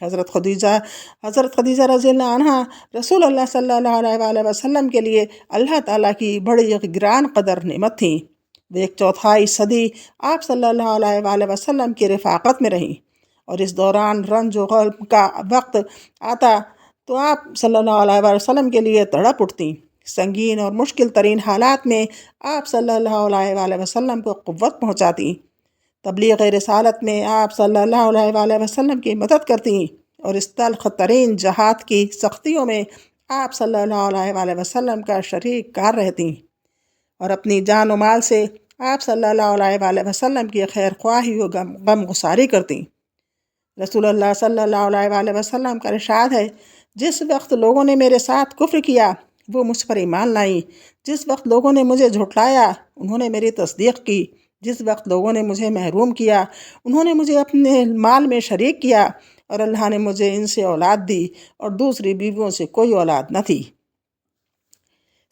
حضرت خدیجہ رضی اللہ عنہ رسول اللہ صلی اللہ علیہ وآلہ وسلم کے لیے اللہ تعالیٰ کی بڑی گران قدر نعمت تھیں۔ وہ 1/4 صدی آپ صلی اللہ علیہ وآلہ وسلم کی رفاقت میں رہیں، اور اس دوران رنج و غم کا وقت آتا تو آپ صلی اللہ علیہ وآلہ وسلم کے لیے تڑپ اٹھتیں۔ سنگین اور مشکل ترین حالات میں آپ صلی اللہ علیہ وآلہ وسلم کو قوت پہنچاتی، تبلیغ رسالت میں آپ صلی اللہ علیہ وآلہ وسلم کی مدد کرتی، اور اس تلخ ترین جہاد کی سختیوں میں آپ صلی اللہ علیہ وآلہ وسلم کا شریک کار رہتی، اور اپنی جان و مال سے آپ صلی اللہ علیہ وآلہ وسلم کی خیر خواہی و غم گساری کرتی۔ رسول اللہ صلی اللہ علیہ وآلہ وسلم کا ارشاد ہے، جس وقت لوگوں نے میرے ساتھ کفر کیا وہ مجھ پر ایمان لائیں، جس وقت لوگوں نے مجھے جھٹلایا انہوں نے میری تصدیق کی، جس وقت لوگوں نے مجھے محروم کیا انہوں نے مجھے اپنے مال میں شریک کیا، اور اللہ نے مجھے ان سے اولاد دی اور دوسری بیویوں سے کوئی اولاد نہ تھی۔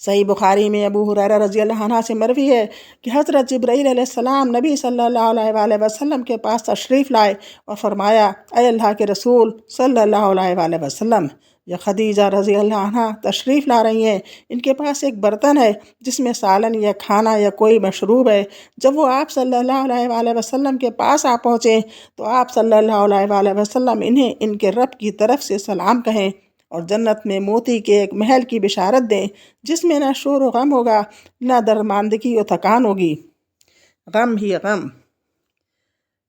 صحیح بخاری میں ابو ہریرہ رضی اللہ عنہ سے مروی ہے کہ حضرت جبرائیل علیہ السلام نبی صلی اللہ علیہ وآلہ وسلم کے پاس تشریف لائے اور فرمایا، اے اللہ کے رسول صلی اللہ علیہ وآلہ وسلم، یہ خدیجہ رضی اللہ عنہ تشریف لا رہی ہیں، ان کے پاس ایک برتن ہے جس میں سالن یا کھانا یا کوئی مشروب ہے۔ جب وہ آپ صلی اللہ علیہ وآلہ وسلم کے پاس آ پہنچیں تو آپ صلی اللہ علیہ وآلہ وسلم انہیں ان کے رب کی طرف سے سلام کہیں، اور جنت میں موتی کے ایک محل کی بشارت دیں جس میں نہ شور و غم ہوگا، نہ درماندگی و تھکان ہوگی، غم ہی غم۔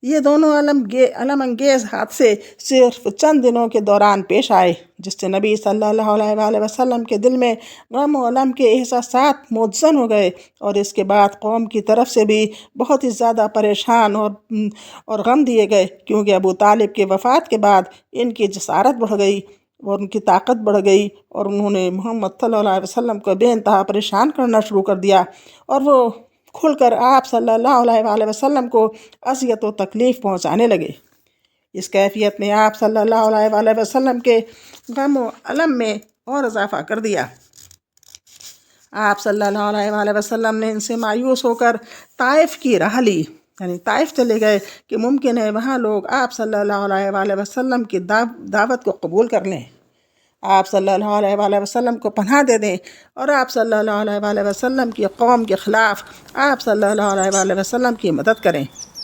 یہ دونوں علم انگیز حادثے صرف چند دنوں کے دوران پیش آئے، جس سے نبی صلی اللہ علیہ وآلہ وسلم کے دل میں غم و علم کے احساسات متزن ہو گئے، اور اس کے بعد قوم کی طرف سے بھی بہت ہی زیادہ پریشان اور غم دیے گئے، کیونکہ ابو طالب کے وفات کے بعد ان کی جسارت بڑھ گئی اور ان کی طاقت بڑھ گئی، اور انہوں نے محمد صلی اللہ علیہ وسلم کو بے انتہا پریشان کرنا شروع کر دیا، اور وہ کھل کر آپ صلی اللہ علیہ وآلہ وسلم کو اذیت و تکلیف پہنچانے لگے۔ اس کیفیت نے آپ صلی اللہ علیہ وآلہ وسلم کے غم و علم میں اور اضافہ کر دیا۔ آپ صلی اللہ علیہ وآلہ وسلم نے ان سے مایوس ہو کر طائف کی راہ لی، یعنی طائف چلے گئے کہ ممکن ہے وہاں لوگ آپ صلی اللہ علیہ وآلہ وسلم کی دعوت کو قبول کر لیں، آپ صلی اللہ علیہ وآلہ وسلم کو پناہ دے دیں، اور آپ صلی اللہ علیہ وآلہ وسلم کی قوم کے خلاف آپ صلی اللہ علیہ وآلہ وسلم کی مدد کریں۔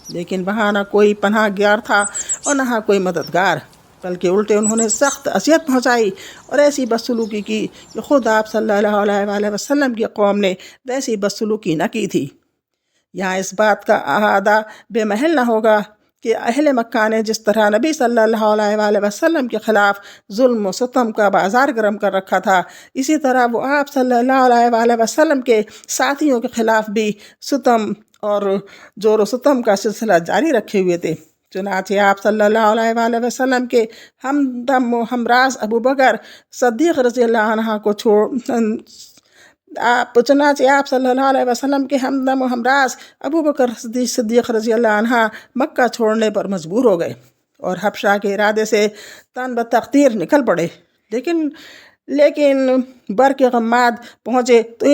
لیکن وہاں نہ کوئی پناہ گار تھا اور نہ کوئی مددگار، بلکہ الٹے انہوں نے سخت اذیت پہنچائی اور ایسی بدسلوکی کی کہ خود آپ صلی اللہ علیہ وآلہ وسلم کی قوم نے ویسی بدسلوکی نہ کی تھی۔ یہاں اس بات کا احاطہ بے محل نہ ہوگا کہ اہل مکہ نے جس طرح نبی صلی اللہ علیہ وآلہ وسلم کے خلاف ظلم و ستم کا بازار گرم کر رکھا تھا، اسی طرح وہ آپ صلی اللہ علیہ وآلہ وسلم کے ساتھیوں کے خلاف بھی ستم اور زور و ستم کا سلسلہ جاری رکھے ہوئے تھے۔ چنانچہ آپ صلی اللہ علیہ وآلہ وسلم کے ہمدم و ہمراز ابو بکر صدیق رضی اللہ عنہ کو چنانچہ آپ صلی اللہ علیہ وسلم کے ہمدم و ہمراز ابو بکر صدیق رضی اللہ عنہ مکہ چھوڑنے پر مجبور ہو گئے اور حبشہ کے ارادے سے تن بتقدیر نکل پڑے، لیکن برق غماد پہنچے تو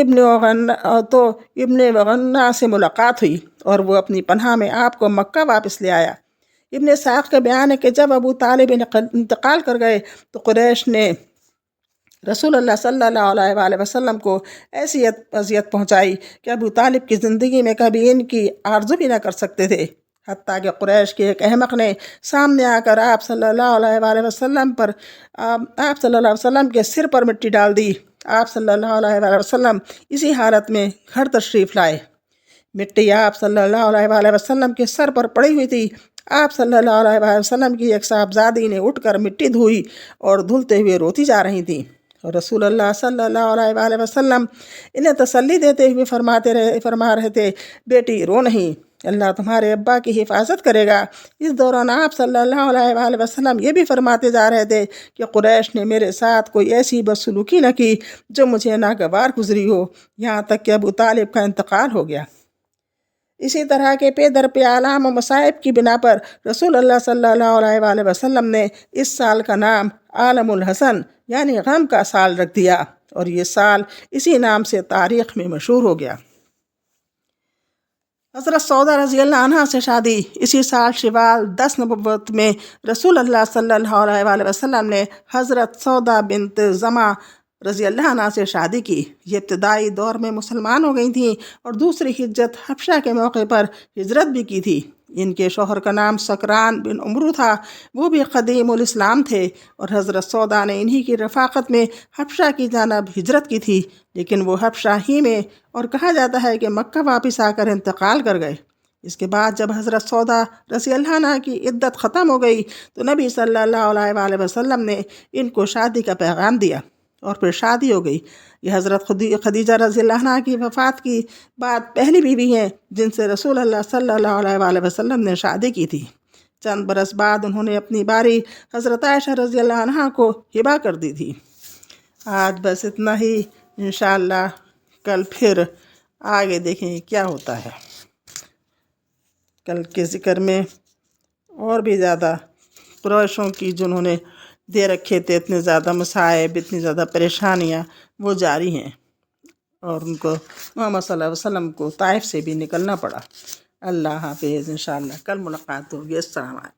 ابن وغنہ سے ملاقات ہوئی اور وہ اپنی پناہ میں آپ کو مکہ واپس لے آیا۔ ابن اسحاق کا بیان ہے کہ جب ابو طالب انتقال کر گئے تو قریش نے رسول اللہ صلی اللہ علیہ وآلہ وسلم کو ایسی اذیت پہنچائی کہ ابو طالب کی زندگی میں کبھی ان کی آرزو بھی نہ کر سکتے تھے، حتیٰ کہ قریش کے ایک احمق نے سامنے آ کر آپ صلی اللہ علیہ وآلہ وسلم کے سر پر مٹی ڈال دی۔ آپ صلی اللہ علیہ وآلہ وسلم اسی حالت میں گھر تشریف لائے، مٹی آپ صلی اللہ علیہ وآلہ وسلم کے سر پر پڑی ہوئی تھی۔ آپ صلی اللہ علیہ وآلہ وسلم کی ایک صاحبزادی نے اٹھ کر مٹی دھوئی اور دھلتے ہوئے روتی جا رہی تھیں، اور رسول اللہ صلی اللہ علیہ وآلہ وسلم انہیں تسلی دیتے ہوئے فرما رہے تھے، بیٹی رو نہیں، اللہ تمہارے ابا کی حفاظت کرے گا۔ اس دوران آپ صلی اللہ علیہ وآلہ وسلم یہ بھی فرماتے جا رہے تھے کہ قریش نے میرے ساتھ کوئی ایسی بدسلوکی نہ کی جو مجھے ناگوار گزری ہو، یہاں تک کہ ابو طالب کا انتقال ہو گیا۔ اسی طرح کے پے در پہ آلام و مصائب کی بنا پر رسول اللہ صلی اللہ علیہ وآلہ وسلم نے اس سال کا نام عالم الحزن یعنی غم کا سال رکھ دیا، اور یہ سال اسی نام سے تاریخ میں مشہور ہو گیا۔ حضرت سودا رضی اللہ عنہ سے شادی۔ اسی سال شوال 10 نبوت میں رسول اللہ صلی اللہ علیہ وآلہ وسلم نے حضرت سودا بنت زمع رضی اللہ عنہ سے شادی کی۔ یہ ابتدائی دور میں مسلمان ہو گئی تھیں اور دوسری ہجرت حبشہ کے موقع پر ہجرت بھی کی تھی۔ ان کے شوہر کا نام سکران بن عمرو تھا، وہ بھی قدیم الاسلام تھے، اور حضرت سودا نے انہی کی رفاقت میں حبشہ کی جانب ہجرت کی تھی، لیکن وہ حبشہ ہی میں اور کہا جاتا ہے کہ مکہ واپس آ کر انتقال کر گئے۔ اس کے بعد جب حضرت سودا رضی اللہ عنہ کی عدت ختم ہو گئی تو نبی صلی اللہ علیہ وآلہ وسلم نے ان کو شادی کا پیغام دیا اور پھر شادی ہو گئی۔ یہ حضرت خدیجہ رضی اللہ عنہ کی وفات کی بعد پہلی بیوی ہیں جن سے رسول اللہ صلی اللہ علیہ وآلہ وسلم نے شادی کی تھی۔ چند برس بعد انہوں نے اپنی باری حضرت عائشہ رضی اللہ عنہ کو ہبہ کر دی تھی۔ آج بس اتنا ہی، انشاءاللہ کل پھر آگے دیکھیں کیا ہوتا ہے۔ کل کے ذکر میں اور بھی زیادہ قریشوں کی جنہوں نے دے رکھے تھے، اتنے زیادہ مصائب، اتنی زیادہ پریشانیاں، وہ جاری ہیں، اور ان کو محمد صلی اللہ علیہ وسلم کو طائف سے بھی نکلنا پڑا۔ اللہ حافظ، انشاءاللہ کل ملاقات ہوگی۔ السلام علیکم۔